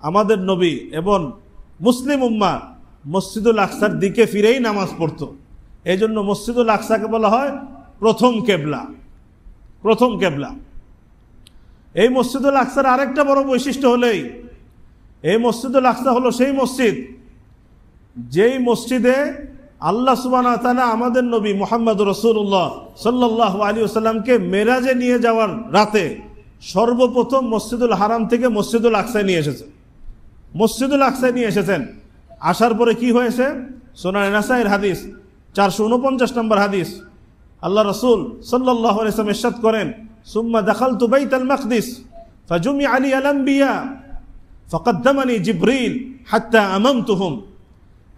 আমাদের নবী এবং মুসলিম উম্মাহ মসজিদুল আকসার দিকে ফিরেই নামাজ পড়তো। এই জন্য মসজিদুল আকসাকে বলা হয় প্রথম কেবলা, প্রথম কেবলা। এই মসজিদুল আকসার আরেকটা বড় বৈশিষ্ট্য হলেই, এই মসজিদুল আকসা হলো সেই মসজিদ যেই মসজিদে আল্লাহ সুবহানাহু ওয়া তাআলা আমাদের নবী মুহাম্মদ রাসূলুল্লাহ সাল্লাল্লাহু আলাইহি ওয়াসাল্লামকে মেরাজে নিয়ে যাওয়ার রাতে সর্বপ্রথম মসজিদুল হারাম থেকে মসজিদুল আকসায় নিয়ে এসেছেন, মসজিদুল আকসায় নিয়ে এসেছেন। আসার পরে কি হয়েছে? সুনানে নাসাইর হাদিস 449 নম্বর হাদিস, আল্লাহ রাসূল সাল্লাল্লাহু আলাইহি ওয়াসাল্লাম ইরশাদ করেন, সুম্মা দাখালতু বাইতাল মাকদিস ফাজুমিআ আলী আল আনবিয়া ফাকাদ্দামানি জিবরিল হাত্তা আমামতুহুম,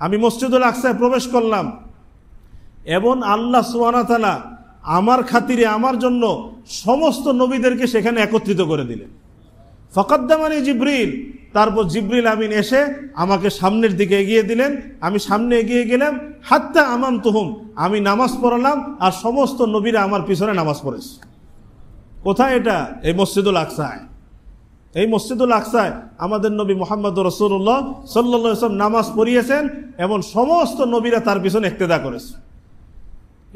আমি মসজিদুল আকসায় প্রবেশ করলাম এবং আল্লাহ সুবহানাহু ওয়া তাআলা আমার খাতিরে আমার জন্য সমস্ত নবীদেরকে সেখানে একত্রিত করে দিলেন। ফাকাদ্দামানি জিবরিল, তারপর জিবরিল আমিন এসে আমাকে সামনের দিকে এগিয়ে দিলেন, আমি সামনে এগিয়ে গেলাম। হাত্তা আমামতুহুম, আমি নামাজ পড়ালাম আর সমস্ত নবীরা আমার পিছনে নামাজ পড়েছে। কোথায় এটা? এই মসজিদুল আকসায়। এই মসজিদুল আকসায় আমাদের নবী মুহাম্মদ রাসূলুল্লাহ সাল্লাল্লাহু আলাইহি ওয়াসাল্লাম নামাজ পড়িয়েছেন এবং সমস্ত নবীরা তার পিছনে ইক্তেদা করেছে।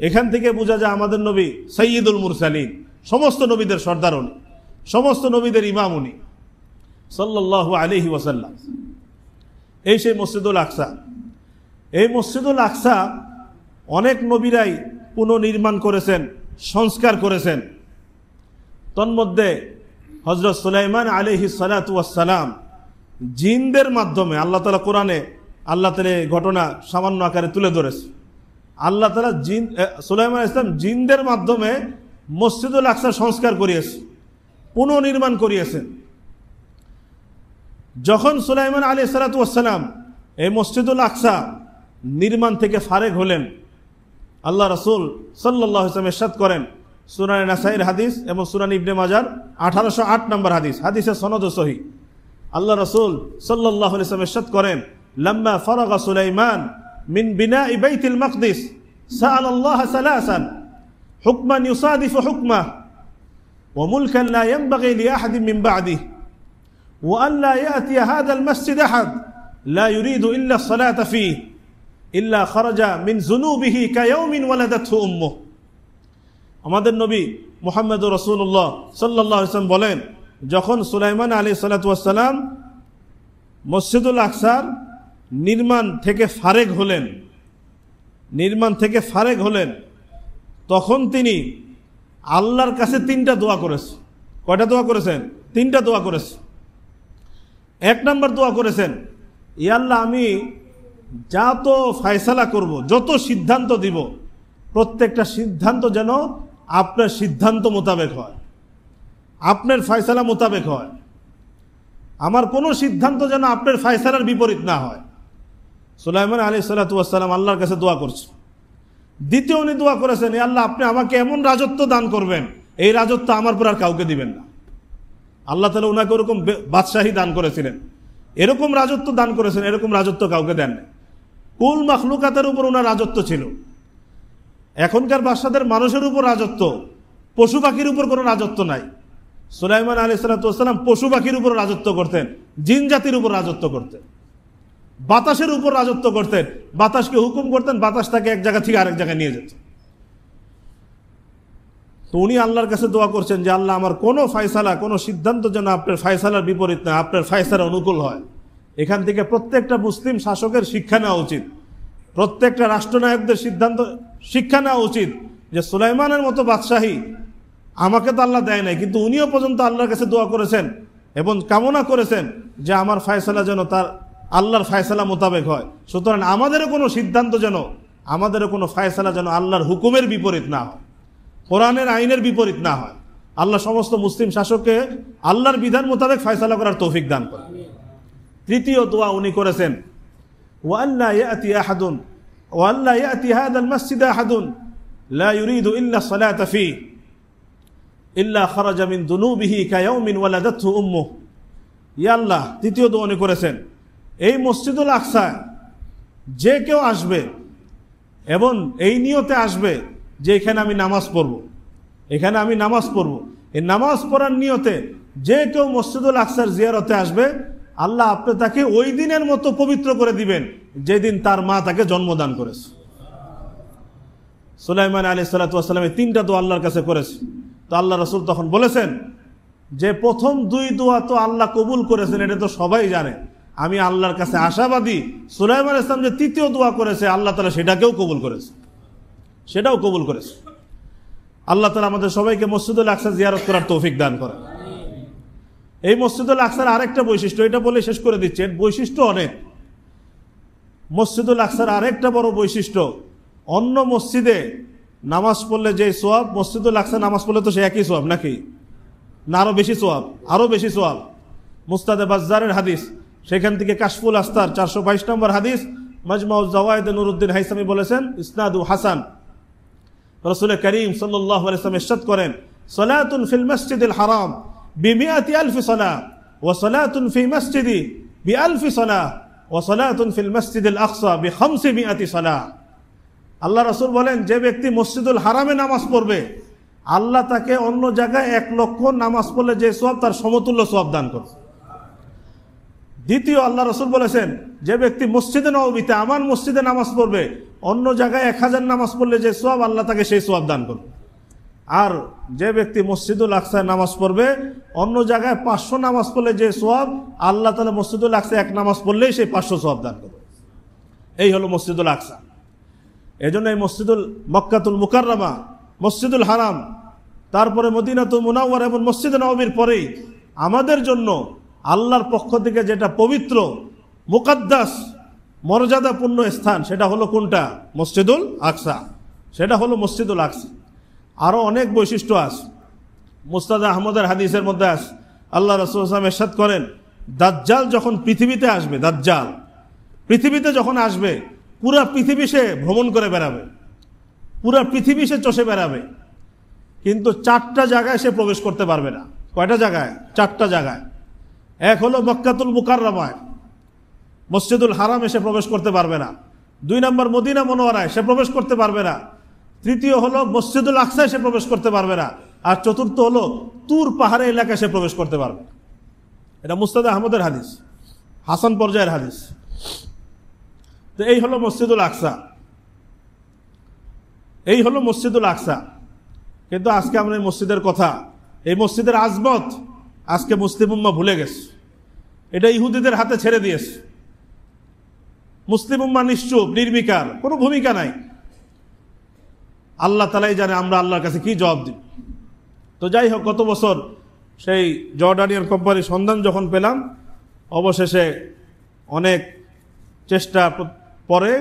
এখান থেকে বোঝা যায় আমাদের নবী সাইয়্যিদুল মুরসালিন, সমস্ত নবীদের সর্দার উনি, সমস্ত নবীদের ইমাম উনি সাল্লাল্লাহু আলাইহি ওয়াসাল্লাম। এই সেই মসজিদুল আকসা। এই মসজিদুল আকসা অনেক নবীরাই পুনর্নির্মাণ করেছেন, সংস্কার করেছেন। তন্মধ্যে হযরত সুলাইমান আলাইহিস সালাতু ওয়াস সালাম জিনদের মাধ্যমে, আল্লাহ তাআলা কোরআনে আল্লাহ তাআলা এই ঘটনা সামান্য আকারে তুলে ধরেছে। আল্লাহ তাআলা সুলাইমান আলাইহিস সালাম জিনদের মাধ্যমে মসজিদুল আকসা সংস্কার করিয়েছে, পুনর্নির্মাণ করিয়েছেন। যখন সুলাইমান আলাইহিস সালাতু ওয়াস সালাম এই মসজিদুল আকসা নির্মাণ থেকে ফারেগ হলেন, আল্লাহ রাসূল সাল্লাল্লাহু আলাইহি ওয়াসাল্লাম ইরশাদ করেন, সুনানে নাসাইর হাদিস এবং সুনান ইবনে মাজার 1808 নম্বর হাদিস, হাদিসের সনদ সহিহ। আল্লাহ রাসূল সাল্লাল্লাহু আলাইহি ওয়াসাল্লাম ইরশাদ করেন, লাম্মা ফারাগা সুলাইমান মিন বিনাই বাইতুল মাকদিস সাআলাল্লাহ সালাসান হুকমান ইউসাদিফু হুকমা ওয়া মুলকান লা ইয়ানবাগি লিআহাদিন মিন বা'দিহি ওয়া আন লা ইয়াতি হাযাল মাসজিদ আহাদ লা ইউরিদু ইল্লা আস-সালাতা ফীহি ইল্লা খারাজা মিন যুনুবিহি কায়াউমিন ওয়ালাদাতহু উম্মুহু। আমাদের নবী মুহাম্মদ রাসূলুল্লাহ সাল্লাল্লাহু আলাইহি ওয়াসাল্লাম বলেন, যখন সুলাইমান আলাইহিস সালাতু ওয়াস সালাম মসজিদুল আকসার নির্মাণ থেকে ফারেগ হলেন, তখন তিনি আল্লাহর কাছে 3টা দোয়া করেছেন। কয়টা দোয়া করেছেন? 3টা দোয়া করেছেন। 1 নম্বর দোয়া করেছেন, ইয়া আল্লাহ, আমি যা তো ফয়সালা করব, যত সিদ্ধান্ত দিব, প্রত্যেকটা সিদ্ধান্ত যেন আপনার সিদ্ধান্ত মোতাবেক হয়, আপনার ফয়সালা মোতাবেক হয়। আমার কোনো সিদ্ধান্ত যেন আপনার ফয়সালার বিপরীত না হয়। সুলাইমান আলাইহিস সালাতু ওয়াস সালাম আল্লাহর কাছে দোয়া করছেন। দ্বিতীয় উনি দোয়া করেছেন, হে আল্লাহ, আপনি আমাকে এমন রাজত্ব দান করবেন, এই রাজত্ব আমার পর আর কাউকে দিবেন না। আল্লাহ তাআলা ওনাকে ওরকম বাদশাহী দান করেছিলেন, এরকম রাজত্ব দান করেছেন, এরকম রাজত্ব কাউকে দেন না। কুল মাখলুকাতের উপর ওনার রাজত্ব ছিল। এখনকার বাদশাদের মানুষের উপর রাজত্ব, পশু পাখির উপর কোনো রাজত্ব নাই। সুলাইমান আলাইহিস সালাতু ওয়াস সালাম পশু পাখির উপর রাজত্ব করতেন, জিন জাতির উপর রাজত্ব করতেন, বাতাসের উপর রাজত্ব করতেন। বাতাসকে হুকুম করতেন, বাতাস তাকে এক জায়গা থেকে আরেক জায়গায় নিয়ে যেত। তো উনি আল্লাহর কাছে দোয়া করছেন যে আল্লাহ, আমার কোনো ফয়সালা, কোনো সিদ্ধান্ত যেন আপনার ফয়সালার বিপরীত না, আপনার ফয়সালা অনুকূল হয়। এখান থেকে প্রত্যেকটা মুসলিম শাসকের শিক্ষা নেওয়া উচিত, প্রত্যেকটা রাষ্ট্রনায়কদের শিক্ষা নেওয়া উচিত যে সুলাইমানের মতো বাদশাহী আমাকে তো আল্লাহ দেয় নাই, কিন্তু উনিও পর্যন্ত আল্লাহর কাছে দোয়া করেছেন এবং কামনা করেছেন যে আমার ফয়সালা যেন তার আল্লাহর ফয়সালা মোতাবেক হয়। সুতরাং আমাদেরও কোনো সিদ্ধান্ত যেন, আমাদেরও কোনো ফয়সালা যেন আল্লাহর হুকুমের বিপরীত না হয়, কোরআনের আইনের বিপরীত না হয়। আল্লাহ সমস্ত মুসলিম শাসককে আল্লাহর বিধান মোতাবেক ফয়সালা করার তৌফিক দান করেন। তৃতীয় দোয়া উনি করেছেন, ওয়া আল্লা ইয়াতি আহাদুন ওয়া আল্লা ইয়াতি হাযাল মাসজিদ আহাদুন লা ইউরিদু ইল্লা আস-সালাতা ফীহি ইল্লা খারাজা মিন দুনুবিহি কায়াউমিন ওয়ালাদাতহু উম্মুহু। ইয়া আল্লাহ, তৃতীয় দোয়া উনি করেছেন, এই মসজিদুল আকসা যে কেউ আসবে এবং এই নিয়তে আসবে যে এখানে আমি নামাজ পড়ব, এখানে আমি নামাজ পড়ব, এই নামাজ পড়ার নিয়তে যে কেউ মসজিদুল আকসার জিয়ারতে আসবে, আল্লাহ আপনি তাকে ওই দিনের মতো পবিত্র করে দিবেন যেদিন তার মা তাকে জন্মদান করেছে। সুলাইমান আলাইহিস সালাতু ওয়াস সালাম এই 3টা দোয়া আল্লাহর কাছে করেছে। তো আল্লাহ রাসূল তখন বলেছেন যে প্রথম 2 দোয়া তো আল্লাহ কবুল করেছেন, এটা তো সবাই জানে। আমি আল্লাহর কাছে আশাবাদী সুলাইমান আলাইহিস সালাম যে 3য় দোয়া করেছে, আল্লাহ তাআলা সেটাকেও কবুল করেছে, সেটাও কবুল করেছে। আল্লাহ তাআলা আমাদের সবাইকে মসজিদুল আকসা জিয়ারত করার তৌফিক দান করেন। এই মসজিদুল আকসার আরেকটা বৈশিষ্ট্য, এটা বলে শেষ করে দিচ্ছি, এর বৈশিষ্ট্য অনেক। মসজিদুল আকসার আরেকটা বড় বৈশিষ্ট্য, অন্য মসজিদে নামাজ পড়লে যে সোয়াব, মসজিদুল আকসা নামাজ পড়লে তো সে একই সোয়াব নাকি? না আরো বেশি সোয়াব, আরো বেশি সোয়াব। মুস্তাদে বাজ্জারের হাদিস সেখান থেকে কাশফুল আস্তার 422 নম্বর হাদিস, মাজমাউজ জাওয়ায়েদ নুরুদ্দিন হাইসামি বলেছেন ইসনাদু হাসান। রাসূল করিম সাল্লাল্লাহু আলাইহি ওয়াসাল্লাম ইরশাদ করেন, সালাতুন ফিল মসজিদিল হারাম বিমিআতি আলফি সালাহ ওয়া সালাতুন ফি মসজিদি বিআলফি সালাহ ওয়া সালাতুন ফিল মসজিদিল আকসা বি500 সালাহ। আল্লাহ রাসূল বলেন, যে ব্যক্তি মসজিদুল হারামে নামাজ পড়বে আল্লাহ তাকে অন্য জায়গায় 1 লক্ষ নামাজ পড়লে যে সওয়াব তার সমতুল্য সওয়াব দান করবে। দ্বিতীয়, আল্লাহ রাসূল বলেছেন, যে ব্যক্তি মসজিদে নববীতে আমার মসজিদে নামাজ পড়বে অন্য জায়গায় 1000 নামাজ পড়লে যে সওয়াব আল্লাহ তাকে সেই সওয়াব দান করবে। আর যে ব্যক্তি মসজিদুল আকসায় নামাজ পড়বে অন্য জায়গায় 500 নামাজ পড়লে যে সওয়াব আল্লাহ তাআলা মসজিদুল আকসায় 1 নামাজ পড়লেই সেই 500 সওয়াব দান করবে। এই হলো মসজিদুল আকসা। এজন্য এই মসজিদুল মক্কাতুল মুকাররমা, মসজিদুল হারাম, তারপরে মদিনাতুল মুনাওয়ারা এবং মসজিদে নববীর পরেই আমাদের জন্য আল্লাহর পক্ষ থেকে যেটা পবিত্র, মুকাদ্দাস, মর্যাদাপূর্ণ স্থান সেটা হলো কোনটা? মসজিদুল আকসা। সেটা হলো মসজিদুল আকসা। আরো অনেক বৈশিষ্ট্য আছে। মুসনাদ আহমদের হাদিসের মধ্যে আছে, আল্লাহ রাসূল সাল্লাল্লাহু আলাইহি ওয়াসাল্লাম ইরশাদ করেন, দাজ্জাল যখন পৃথিবীতে আসবে, দাজ্জাল পৃথিবীতে যখন আসবে পুরা পৃথিবী সে ভ্রমণ করে বেড়াবে, পুরা পৃথিবী সে চষে বেড়াবে, কিন্তু 4টা জায়গায় সে প্রবেশ করতে পারবে না। কয়টা জায়গায়? 4টা জায়গায়। এক হলো মক্কাতুল মুকাররমায়, মসজিদুল হারামে সে প্রবেশ করতে পারবে না। 2 নম্বর মদিনা মুনাওয়ারায় সে প্রবেশ করতে পারবে না। তৃতীয় হলো মসজিদুল আকসায় সে প্রবেশ করতে পারবে না। আর চতুর্থ হলো তুর পাহাড়ে এলাকায় সে প্রবেশ করতে পারবে। এটা মুসনাদ আহমদের হাদিস, হাসান পর্যায়ের হাদিস। তো এই হলো মসজিদুল আকসা, এই হলো মসজিদুল আকসা। কিন্তু আজকে আমরা এই মসজিদের কথা, এই মসজিদের আজমত আজকে মুসলিম উম্মাহ ভুলে গেছে। এটা ইহুদিদের হাতে ছেড়ে দিয়েছে। মুসলিম উম্মাহ নিশ্চুপ, নির্বিকার, কোনো ভূমিকা নাই। আল্লাহ তাআলাই জানে আমরা আল্লাহর কাছে কি জবাব দিব। তো যাই হোক, গত বছর সেই জর্ডানিয়ান কোম্পানির সন্ধান যখন পেলাম, অবশেষে অনেক চেষ্টা পরে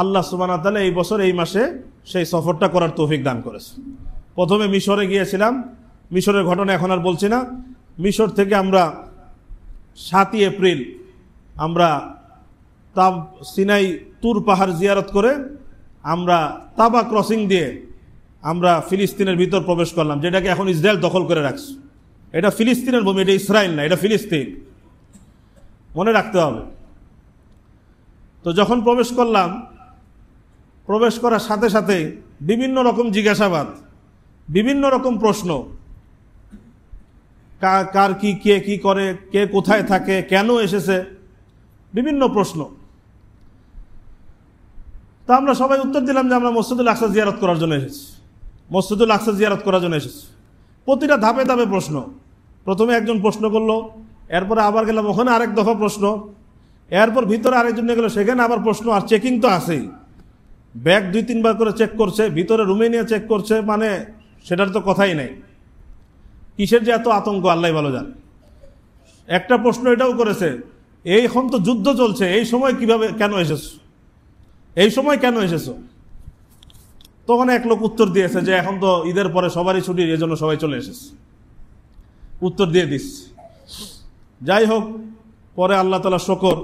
আল্লাহ সুবহানাহু ওয়া তাআলা এই বছর এই মাসে সেই সফরটা করার তৌফিক দান করেছে। প্রথমে মিশরে গিয়েছিলাম, মিশরের ঘটনা এখন আর বলছি না। মিশর থেকে আমরা 7ই এপ্রিল আমরা সিনাই তুর পাহাড় জিয়ারত করে আমরা তাবা ক্রসিং দিয়ে আমরা ফিলিস্তিনের ভিতর প্রবেশ করলাম, যেটাকে এখন ইসরায়েল দখল করে রাখছে। এটা ফিলিস্তিনের ভূমি, এটা ইসরায়েল না, এটা ফিলিস্তিন, মনে রাখতে হবে। তো যখন প্রবেশ করলাম, প্রবেশ করার সাথে সাথে বিভিন্ন রকম জিজ্ঞাসাবাদ, বিভিন্ন রকম প্রশ্ন, কার কি, কে কি করে, কে কোথায় থাকে, কেন এসেছে, বিভিন্ন প্রশ্ন। তা আমরা সবাই উত্তর দিলাম যে আমরা মসজিদুল আকসা জিয়ারত করার জন্য এসেছি, মসজিদুল আকসা জিয়ারত করার জন্য এসেছি। প্রতিটা ধাপে ধাপে প্রশ্ন। প্রথমে একজন প্রশ্ন করলো, এরপরে আবার গেলাম ওখানে আরেক দফা প্রশ্ন, এরপর ভিতরে আরেকজন গেল, সেখানে আবার প্রশ্ন। আর চেকিং তো আছেই, ব্যাগ 2-3 বার করে চেক করছে, ভিতরে রুমে নিয়ে চেক করছে, মানে সেটার তো কথাই নাই। কিসের যে এত আতঙ্ক আল্লাহ ভালো জানে। একটা প্রশ্ন এটাও করেছে, এখন তো যুদ্ধ চলছে, এই সময় কিভাবে, কেন এসেছো, এই সময় কেন এসেছো? তখন এক লোক উত্তর দিয়েছে যে এখন তো ঈদের পরে সবারই ছুটি, এই জন্য সবাই চলে এসেছে। উত্তর দিয়ে দিস। যাই হোক, পরে আল্লাহ তাআলা শকর,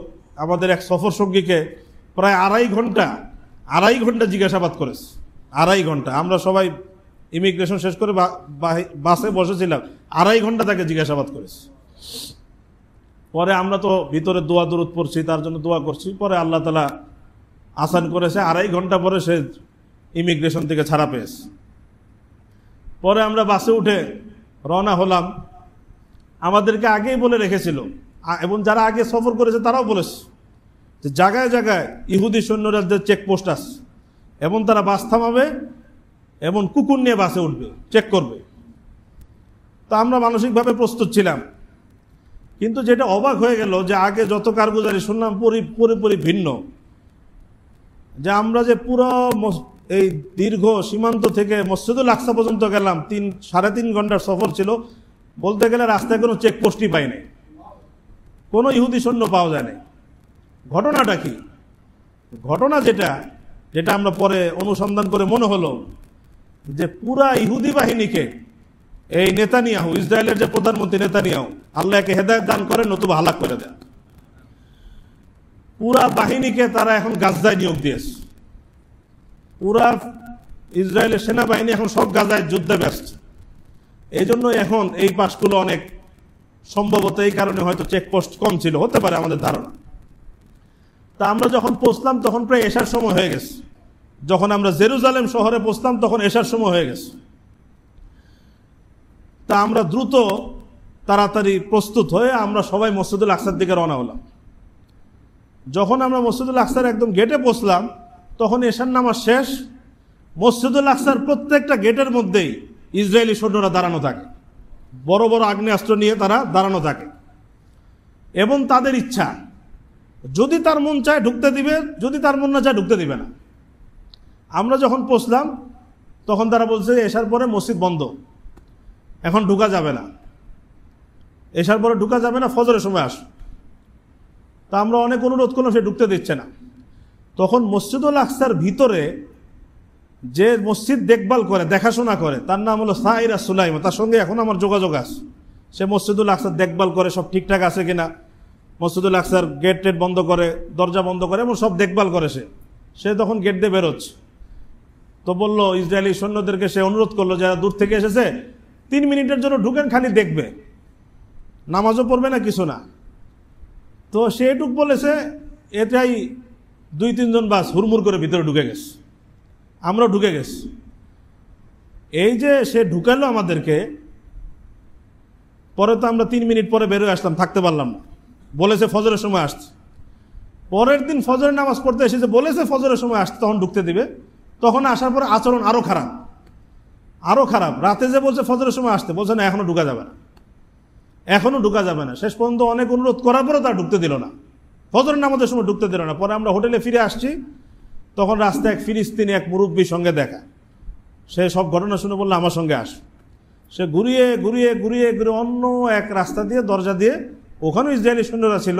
আমাদের এক সফর সঙ্গীকে প্রায় 2.5 ঘন্টা জিজ্ঞাসাবাদ করেছে। 2.5 ঘন্টা। আমরা সবাই ইমিগ্রেশন শেষ করে বাসে বসেছিলাম, 2.5 ঘন্টা তাকে জিজ্ঞাসাবাদ করেছে। পরে আমরা তো ভিতরে দোয়া দরুদ পড়ছি, তার জন্য দোয়া করছি। পরে আল্লাহ তাআলা আসান করেছে, 2.5 ঘন্টা পরে সে ইমিগ্রেশন থেকে ছাড়া পেয়েছে। পরে আমরা বাসে উঠে রওনা হলাম। আমাদেরকে আগেই বলে রেখেছিল, এবং যারা আগে সফর করেছে তারাও বলেছে যে জায়গায় জায়গায় ইহুদি সৈন্যরাজদের চেকপোস্ট আছে, এবং তারা বাস থামাবে এবং কুকুর নিয়ে বাসে উঠবে, চেক করবে। তো আমরা মানসিকভাবে প্রস্তুত ছিলাম। কিন্তু যেটা অবাক হয়ে গেল যে আগে যত কারগুজারি শুনলাম পুরোপুরি ভিন্ন। যে আমরা যে পুরো এই দীর্ঘ সীমান্ত থেকে মসজিদুল আকসা পর্যন্ত গেলাম, 3-3.5 ঘন্টার সফর ছিল। বলতে গেলে রাস্তায় কোনো চেকপোস্টই পাই নাই, কোনো ইহুদি সৈন্য পাওয়া যায় নাই। ঘটনাটা কি? ঘটনা যেটা আমরা পরে অনুসন্ধান করে মনে হলো যে পুরা ইহুদি বাহিনীকে এই নেতানিয়াহু, ইসরায়েলের যে প্রধানমন্ত্রী নেতানিয়াহু, আল্লাহকে হেদায়েত দান করে নতুবা হালাক করে দেয়। পুরা বাহিনীকে তারা এখন গাজায় নিয়োগ দিয়েছে। পুরা ইসরায়েলের সেনাবাহিনী এখন সব গাজায় যুদ্ধে ব্যস্ত। এই জন্য এখন এই পাশগুলো অনেক সম্ভবত এই কারণে হয়তো চেকপোস্ট কম ছিল, হতে পারে আমাদের ধারণা। তা আমরা যখন পৌঁছলাম তখন প্রায় এশার সময় হয়ে গেছে। যখন আমরা জেরুজালেম শহরে পৌঁছলাম তখন এশার সময় হয়ে গেছে। তা আমরা দ্রুত তাড়াতাড়ি প্রস্তুত হয়ে আমরা সবাই মসজিদুল আকসার দিকে রওনা হলাম। যখন আমরা মসজিদুল আকসার একদম গেটে পৌঁছলাম তখন এশার নামাজ শেষ। মসজিদুল আকসার প্রত্যেকটা গেটের মধ্যেই ইসরায়েলি সৈন্যরা দাঁড়ানো থাকে, বড় বড় আগ্নেয়াস্ত্র নিয়ে তারা দাঁড়ানো থাকে, এবং তাদের ইচ্ছা, যদি তার মন চায় ঢুকতে দিবে, যদি তার মন না চায় ঢুকতে দিবে না। আমরা যখন পৌঁছলাম তখন তারা বলছে এশার পরে মসজিদ বন্ধ, এখন ঢুকা যাবে না, এশার পরে ঢুকা যাবে না, ফজরের সময় আস। তা আমরা অনেক অনুরোধ করলাম, সে ঢুকতে দিচ্ছে না। তখন মসজিদুল আকসার ভিতরে যে মসজিদ দেখভাল করে, দেখাশোনা করে, তার নাম হলো সাইরা সুলাইমা, তার সঙ্গে এখন আমার যোগাযোগ আছে। সে মসজিদুল আকসার দেখভাল করে, সব ঠিকঠাক আছে কিনা, মসজিদুল আকসার গেট টেট বন্ধ করে, দরজা বন্ধ করে, এবং সব দেখভাল করে। সে তখন গেট দিয়ে বেরোচ্ছে, তো বললো ইসরায়েলি সৈন্যদেরকে, সে অনুরোধ করলো যারা দূর থেকে এসেছে 3 মিনিটের জন্য ঢুকেন, খালি দেখবে, নামাজও পড়বে না, কিছু না। তো সে এটুক বলেছে, এটাই 2-3 জন বাস হুড়মুড় করে ভিতরে ঢুকে গেছে, আমরা ঢুকে গেছি। এই যে সে ঢুকালো আমাদেরকে, পরে তো আমরা 3 মিনিট পরে বেরোয় আসলাম, থাকতে পারলাম না, বলেছে ফজরের সময় আসছে। পরের দিন ফজরের নামাজ পড়তে এসেছে, বলেছে ফজরের সময় আসছে, তখন ঢুকতে দিবে। তখন আসার পরে আচরণ আরো খারাপ, আরো খারাপ। রাতে যে বলছে ফজরের সময় আসতে, বলছে না, এখনো ঢুকা যাবে না, এখনো ঢুকা যাবে না। শেষ পর্যন্ত অনেক অনুরোধ করার পরে তার ঢুকতে দিল না, ফজরের নামাজের সময় ঢুকতে দিল না। পরে আমরা হোটেলে ফিরে আসছি, তখন রাস্তায় এক ফিলিস্তিনি এক মুরব্বীর সঙ্গে দেখা। সে সব ঘটনা শুনে বললো আমার সঙ্গে আস। সে ঘুরিয়ে ঘুরিয়ে ঘুরিয়ে ঘুরিয়ে অন্য এক রাস্তা দিয়ে, দরজা দিয়ে, ওখানেও ইসরায়েলি সৈন্যরা ছিল,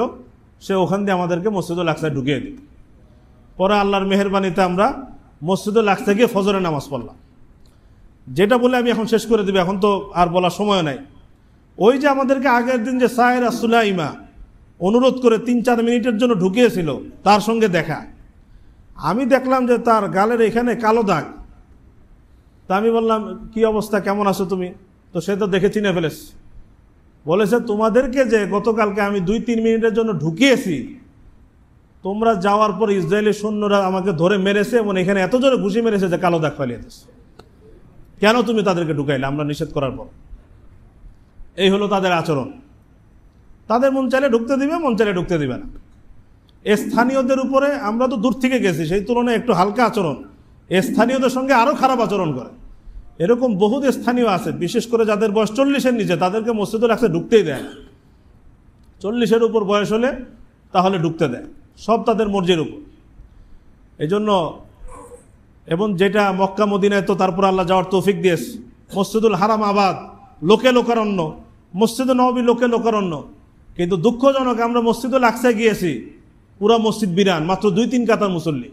সে ওখান দিয়ে আমাদেরকে মসজিদুল আকসায় ঢুকিয়ে দিল। পরে আল্লাহর মেহেরবানিতে আমরা মসজিদুল আকসায় গিয়ে ফজরের নামাজ পড়লাম। যেটা বলে আমি এখন শেষ করে দিব, এখন তো আর বলার সময় নাই। ওই যে আমাদেরকে আগের দিন যে সাইরা সুলাইমা অনুরোধ করে 3-4 মিনিটের জন্য ঢুকিয়েছিল, তার সঙ্গে দেখা। আমি দেখলাম যে তার গালের এখানে কালো দাগ। তা আমি বললাম, কি অবস্থা, কেমন আছো তুমি? তো সে তো দেখে চিনে ফেলেছে। বলেছে, তোমাদেরকে যে গতকালকে আমি 2-3 মিনিটের জন্য ঢুকিয়েছি, তোমরা যাওয়ার পর ইসরায়েলি সৈন্যরা আমাকে ধরে মেরেছে, এবং এখানে এত জোরে ঘুষি মেরেছে যে কালো দাগ ফেলিয়ে দিয়েছে। কেন তুমি তাদেরকে ঢুকাইলে আমরা নিষেধ করার পর? এই হলো তাদের আচরণ। তাদের মন চাইলে ঢুকতে দিবে, মন চাইলে ঢুকতে দিবে না। স্থানীয়দের উপরে, আমরা তো দূর থেকে গেছি, সেই তুলনায় একটু হালকা আচরণ, স্থানীয়দের সঙ্গে আরো খারাপ আচরণ করে। এরকম বহুত স্থানীয় আছে, বিশেষ করে যাদের বয়স 40-এর নিচে, তাদেরকে মসজিদুল আকসায় ঢুকতেই দেয় না। 40-এর উপর বয়স হলে তাহলে ঢুকতে দেয়, সব তাদের মর্জির উপর। এই জন্য, এবং যেটা মক্কা মদিনায় তো তারপর আল্লাহ যাওয়ার তৌফিক দিয়েছে, মসজিদুল হারাম আবাদ, লোকে লোকারণ্য, মসজিদুল নববী লোকে লোকারণ্য। কিন্তু দুঃখজনক, আমরা মসজিদুল আকসায় গিয়েছি, পুরা মসজিদ বিরান, মাত্র 2-3 কাতার মুসল্লি,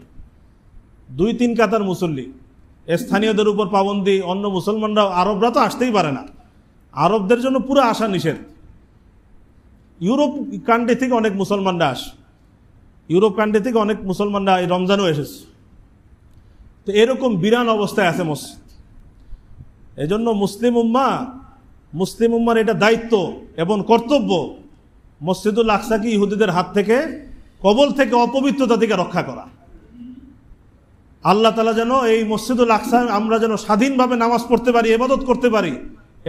2-3 কাতার মুসল্লি। স্থানীয়দের উপর পাবন্দি, অন্য মুসলমানরা, আরবরা তো আসতেই পারে না, আরবদের জন্য পুরো আসা নিষেধ। ইউরোপ কান্ট্রি থেকে অনেক মুসলমানরা আসে, ইউরোপ কান্ট্রি থেকে অনেক মুসলমানরা এই রমজানও এসেছে। তো এরকম বিরান অবস্থায় আছে মসজিদ। এই জন্য মুসলিম উম্মার এটা দায়িত্ব এবং কর্তব্য, মসজিদুল আকসাকে ইহুদিদের হাত থেকে, কবল থেকে, অপবিত্রতা থেকে রক্ষা করা। আল্লাহ তাআলা যেন এই মসজিদুল আকসা আমরা যেন স্বাধীনভাবে নামাজ পড়তে পারি, ইবাদত করতে পারি,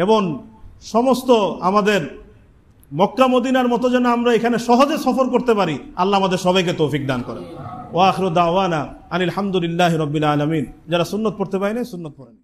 এবং সমস্ত আমাদের মক্কা মদিনার মতো যেন আমরা এখানে সহজে সফর করতে পারি। আল্লাহ আমাদের সবাইকে তৌফিক দান করেন। ওয়া আখিরু দাওয়ানা আনিল হামদুলিল্লাহি রাব্বিল আলামিন। যারা সুন্নত পড়তে পারেনি, সুন্নত পড়েন।